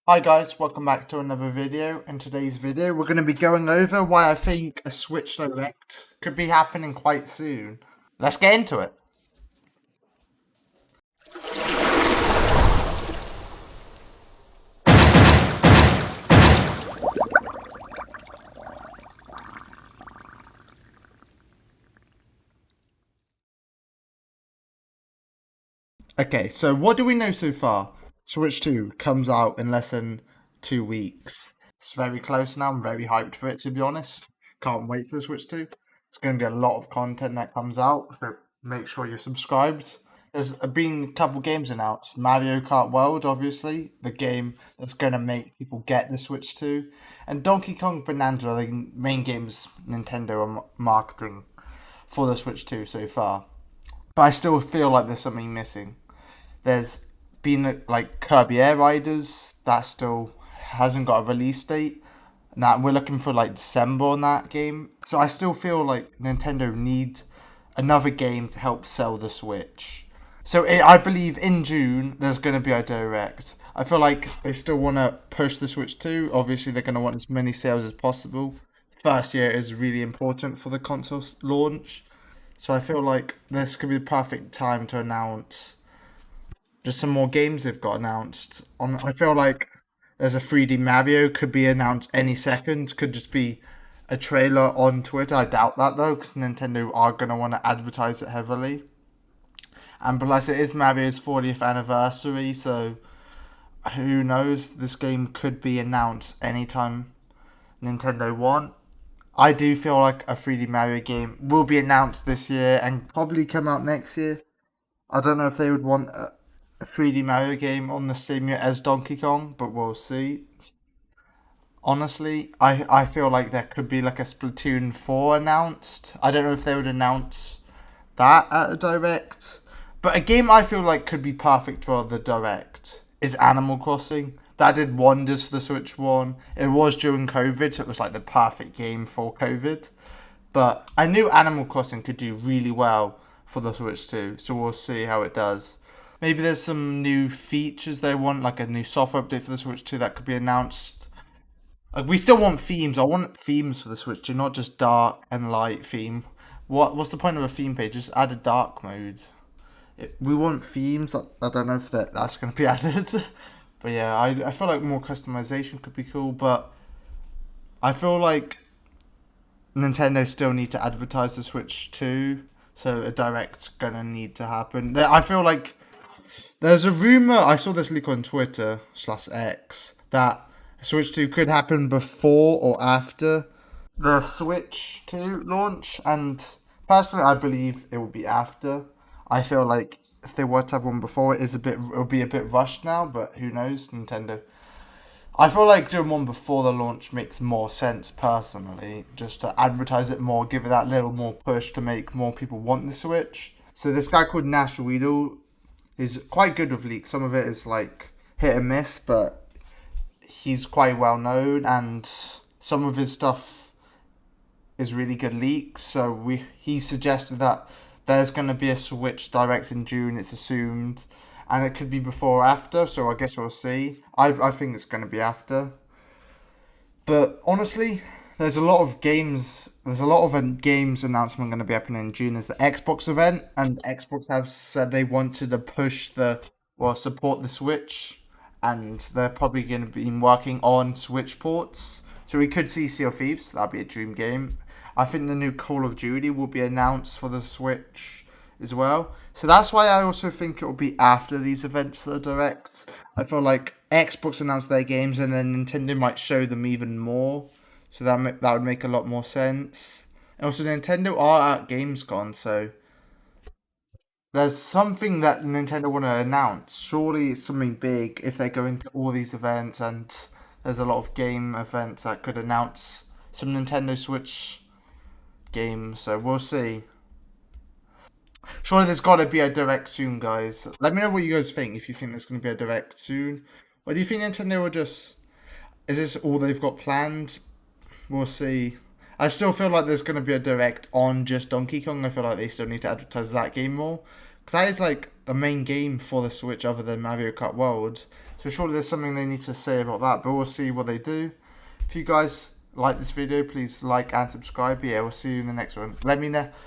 Hi guys, welcome back to another video. In today's video, we're going to be going over why I think a Switch Direct could be happening quite soon. Let's get into it. Okay, so what do we know so far? Switch 2 comes out in less than 2 weeks. It's very close now. I'm very hyped for it, to be honest. Can't wait for the Switch 2. It's going to be a lot of content that comes out, so make sure you're subscribed. There's been a couple games announced. Mario Kart World, obviously, the game that's going to make people get the Switch 2. And Donkey Kong Bonanza are the main games Nintendo are marketing for the Switch 2 so far. But I still feel like there's something missing. There's been like Kirby Air Riders that still hasn't got a release date. Now we're looking for like December on that game. So I still feel like Nintendo need another game to help sell the Switch. So I believe in June there's going to be a direct. I feel like they still want to push the Switch 2. Obviously they're going to want as many sales as possible. First year is really important for the console launch. So I feel like this could be the perfect time to announce just some more games they've got announced. I feel like there's a 3D Mario could be announced any second. Could just be a trailer on Twitter. I doubt that though, because Nintendo are gonna want to advertise it heavily. And plus, it is Mario's 40th anniversary, so who knows? This game could be announced anytime Nintendo want. I do feel like a 3D Mario game will be announced this year and probably come out next year. I don't know if they would want a 3D Mario game on the same year as Donkey Kong, but we'll see. Honestly, I feel like there could be like a Splatoon 4 announced. I don't know if they would announce that at a direct. But a game I feel like could be perfect for the direct is Animal Crossing. That did wonders for the Switch One. It was during COVID, so it was like the perfect game for COVID. But I knew Animal Crossing could do really well for the Switch 2, so we'll see how it does. Maybe there's some new features they want, like a new software update for the Switch 2 that could be announced. Like we still want themes. I want themes for the Switch 2, not just dark and light theme. What's the point of a theme page? Just add a dark mode. We want themes. I don't know if that's going to be added. But yeah, I feel like more customization could be cool, but I feel like Nintendo still need to advertise the Switch 2, so a direct's gonna need to happen. I feel like there's a rumor. I saw this leak on Twitter slash X that Switch 2 could happen before or after the Switch 2 launch, and personally, I believe it will be after. I feel like if they were to have one before, it'll be a bit rushed now, but who knows? Nintendo. I feel like doing one before the launch makes more sense personally, just to advertise it more, give it that little more push to make more people want the Switch. So this guy called Nash Weedle is quite good with leaks. Some of it is like hit and miss, but he's quite well known, and some of his stuff is really good leaks. So he suggested that there's going to be a Switch Direct in June. It's assumed, and it could be before or after. So I guess we'll see. I think it's going to be after. But honestly, there's a lot of games. There's a lot of games announcement going to be happening in June. There's the Xbox event, and Xbox have said they wanted to push support the Switch, and they're probably going to be working on Switch ports. So we could see Sea of Thieves. That'd be a dream game. I think the new Call of Duty will be announced for the Switch as well. So that's why I also think it will be after these events that are direct. I feel like Xbox announced their games and then Nintendo might show them even more. So that would make a lot more sense. And also Nintendo are at Gamescom, so there's something that Nintendo want to announce. Surely it's something big if they go into all these events, and there's a lot of game events that could announce some Nintendo Switch games. So we'll see. Surely there's got to be a direct soon, guys. Let me know what you guys think. If you think there's going to be a direct soon, or do you think Nintendo will just? Is this all they've got planned? We'll see. I still feel like there's going to be a direct on just Donkey Kong. I feel like they still need to advertise that game more, because that is like the main game for the Switch other than Mario Kart World. So surely there's something they need to say about that, but we'll see what they do. If you guys like this video, please like and subscribe. Yeah, we'll see you in the next one. Let me know